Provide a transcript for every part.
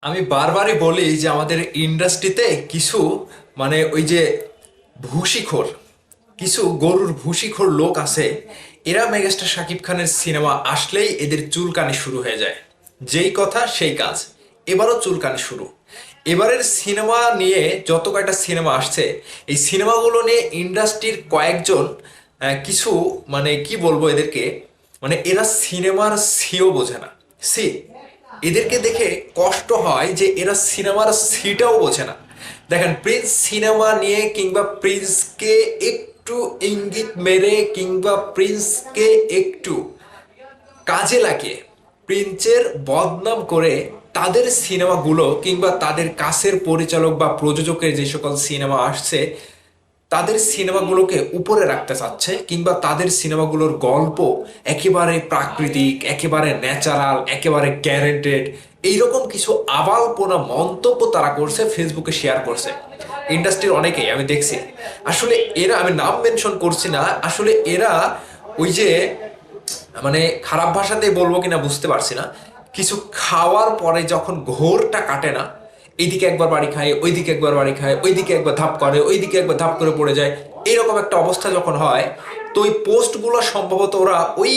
আমি বারবারই বলি যে আমাদের ইন্ডাস্ট্রিতে কিছু ওই যে ভুসিখোর কিছু গরুর ভুসিখোর লোক আছে। এরা মেগাস্টার শাকিব খানের সিনেমা আসলেই এদের চুলকানি শুরু হয়ে যায়। যেই কথা সেই কাজ। এবারও চুলকানি শুরু। এবারের সিনেমা নিয়ে যত কয়টা সিনেমা আসছে, এই সিনেমাগুলো নিয়ে ইন্ডাস্ট্রির কয়েকজন কিছু কি বলবো এদেরকে, এরা সিনেমার সিও বোঝে না। সি, এদেরকে দেখে কষ্ট হয় যে এরা সিনেমার সিটাও বোঝে না। দেখেন, প্রিন্স সিনেমা নিয়ে কিংবা প্রিন্সকে একটু ইঙ্গিত মেরে কিংবা প্রিন্সকে একটু কাজে লাগিয়ে প্রিন্সের বদনাম করে তাদের সিনেমাগুলো কিংবা তাদের কাছের পরিচালক বা প্রযোজকের যে সকল সিনেমা আসছে তাদের সিনেমাগুলোকে উপরে রাখতে চাচ্ছে, কিংবা তাদের সিনেমাগুলোর গল্প একেবারে প্রাকৃতিক, একেবারে ন্যাচারাল, একেবারে গ্যারেন্টেড, এইরকম কিছু আবালপোনা মন্তব্য তারা করছে, ফেসবুকে শেয়ার করছে ইন্ডাস্ট্রির অনেকেই আমি দেখছি। আসলে এরা, আমি নাম মেনশন করছি না, আসলে এরা ওই যে খারাপ ভাষাতে বলবো কিনা বুঝতে পারছি না, কিছু খাওয়ার পরে যখন ঘোরটা কাটে না, এইদিকে একবার বাড়ি খায়, ওইদিকে একবার বাড়ি খায়, ওইদিকে একবার ধাপ করে, ওইদিকে একবার ধাপ করে পড়ে যায়, এইরকম একটা অবস্থা যখন হয়, তো ওই পোস্টগুলো সম্ভবত ওরা ওই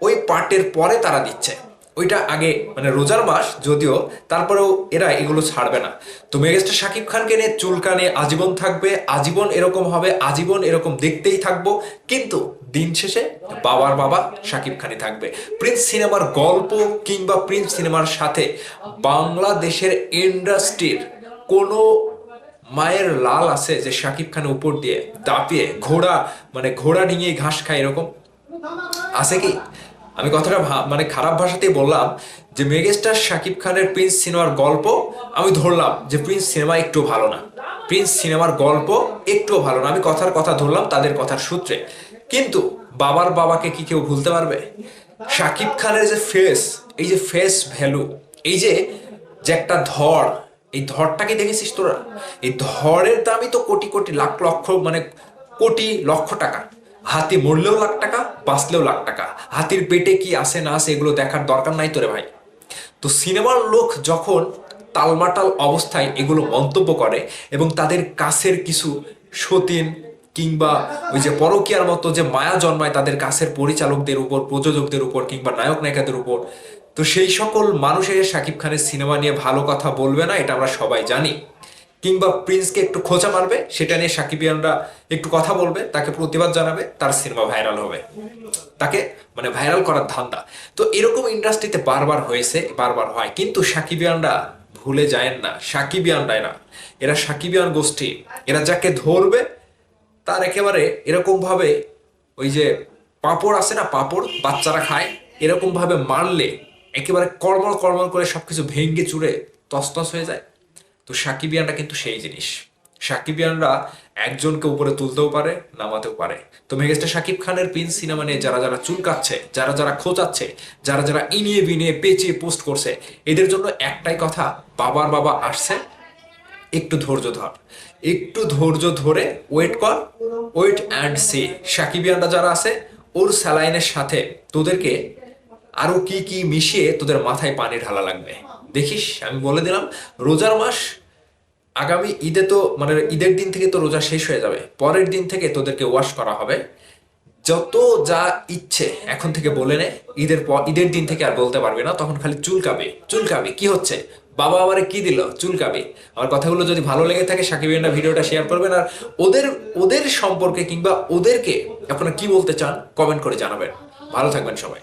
ওই পার্টের পরে তারা দিচ্ছে। ওইটা আগে রোজার মাস যদিও, তারপরেও এরা এগুলো ছাড়বে না। তো মেগাস্টার শাকিব খানকে নিয়ে চুলকানি আজীবন থাকবে, আজীবন এরকম হবে, আজীবন এরকম দেখতেই থাকবো। কিন্তু দিন শেষে বাবার বাবা শাকিব খানই থাকবে। প্রিন্স সিনেমার গল্প কিংবা প্রিন্স সিনেমার সাথে বাংলাদেশের ইন্ডাস্ট্রির কোনো মায়ের লাল আছে যে শাকিব খানের উপর দিয়ে দাপিয়ে ঘোড়া, ঘোড়া ডিঙিয়ে ঘাস খায় এরকম আছে কি? আমি কথাটা খারাপ ভাষাতেই বললাম যে মেগাস্টার শাকিব খানের প্রিন্স সিনেমার গল্প, আমি ধরলাম যে প্রিন্স সিনেমা একটু ভালো না, প্রিন্স সিনেমার গল্প একটু ভালো না, আমি কথার কথা ধরলাম তাদের কথার সূত্রে। কিন্তু বাবার বাবাকে কি কেউ ভুলতে পারবে? শাকিব খানের যে ফেস, এই যে ফেস ভ্যালু, এই যে যে একটা ধর, এই ধরটাকে দেখেছিস তোরা? এই ধরের দামই তো কোটি কোটি লাখ লক্ষ, কোটি লক্ষ টাকা। হাতি মরলেও লাখ টাকা, বাঁচলেও লাখ টাকা। হাতির পেটে কি আছে না আছে এগুলো দেখার দরকার নাই তোরে ভাই। তো সিনেমার লোক যখন টালমাটাল অবস্থায় এগুলো মন্তব্য করে এবং তাদের কাছের কিছু সতীন কিংবা ওই যে পরকীয়ার মতো যে মায়া জন্মায় তাদের কাছের পরিচালকদের উপর, প্রযোজকদের উপর কিংবা নায়ক নায়িকাদের উপর, তো সেই সকল মানুষের শাকিব খানের সিনেমা নিয়ে ভালো কথা বলবে না, এটা আমরা সবাই জানি। কিংবা প্রিন্সকে একটু খোঁচা মারবে, সেটা নিয়ে সাকিবিয়ানরা একটু কথা বলবে, তাকে প্রতিবাদ জানাবে, তার সিনেমা ভাইরাল হবে, তাকে ভাইরাল করার ধান্দা। তো এরকম ইন্ডাস্ট্রিতে বারবার হয়েছে, বারবার হয়। কিন্তু সাকিবিয়ানরা ভুলে যায় না, সাকিবিয়ানরাই না, এরা সাকিবিয়ান গোষ্ঠী। এরা যাকে ধরবে তার একেবারে এরকম ভাবে, ওই যে পাঁপড় আছে না, পাঁপড় বাচ্চারা খায়, এরকম ভাবে মারলে একেবারে কড়মড় কড়মড় করে সবকিছু ভেঙ্গে চুরে তছনছ হয়ে যায়। তো সাকিবিয়ানরা কিন্তু সেই জিনিস। সাকিবিয়ানরা একজনকে উপরে তুলতেও পারে, নামাতেও পারে। তো মেগাস্টার শাকিব খানের প্রিন্স সিনেমা নিয়ে যারা যারা চুলকাচ্ছে, যারা যারা খোঁচাচ্ছে, যারা যারা ইনিয়ে বিনিয়ে পেঁচিয়ে পোস্ট করছে, এদের জন্য একটাই কথা, বাবার বাবা আসছে, একটু ধৈর্য ধর, একটু ধৈর্য ধরে ওয়েট কর, ওয়েট অ্যান্ড সি। সাকিবিয়ানরা যারা আছে, ওর স্যালাইনের সাথে তোদেরকে আরো কি কি মিশিয়ে তোদের মাথায় পানি ঢালা লাগবে দেখিস। আমি বলে দিলাম, রোজার মাস আগামী ঈদে তো ঈদের দিন থেকে তো রোজা শেষ হয়ে যাবে, পরের দিন থেকে তোদেরকে ওয়াশ করা হবে। যত যা ইচ্ছে এখন থেকে বলে নে, ঈদের পর, ঈদের দিন থেকে আর বলতে পারবি না, তখন খালি চুলকাবে চুলকাবে। কি হচ্ছে, বাবা আমারে কি দিল, চুলকাবে। আমার কথাগুলো যদি ভালো লেগে থাকে, সাকিবিয়ানরা ভিডিওটা শেয়ার করবেন, আর ওদের ওদের সম্পর্কে কিংবা ওদেরকে আপনারা কি বলতে চান কমেন্ট করে জানাবেন। ভালো থাকবেন সবাই।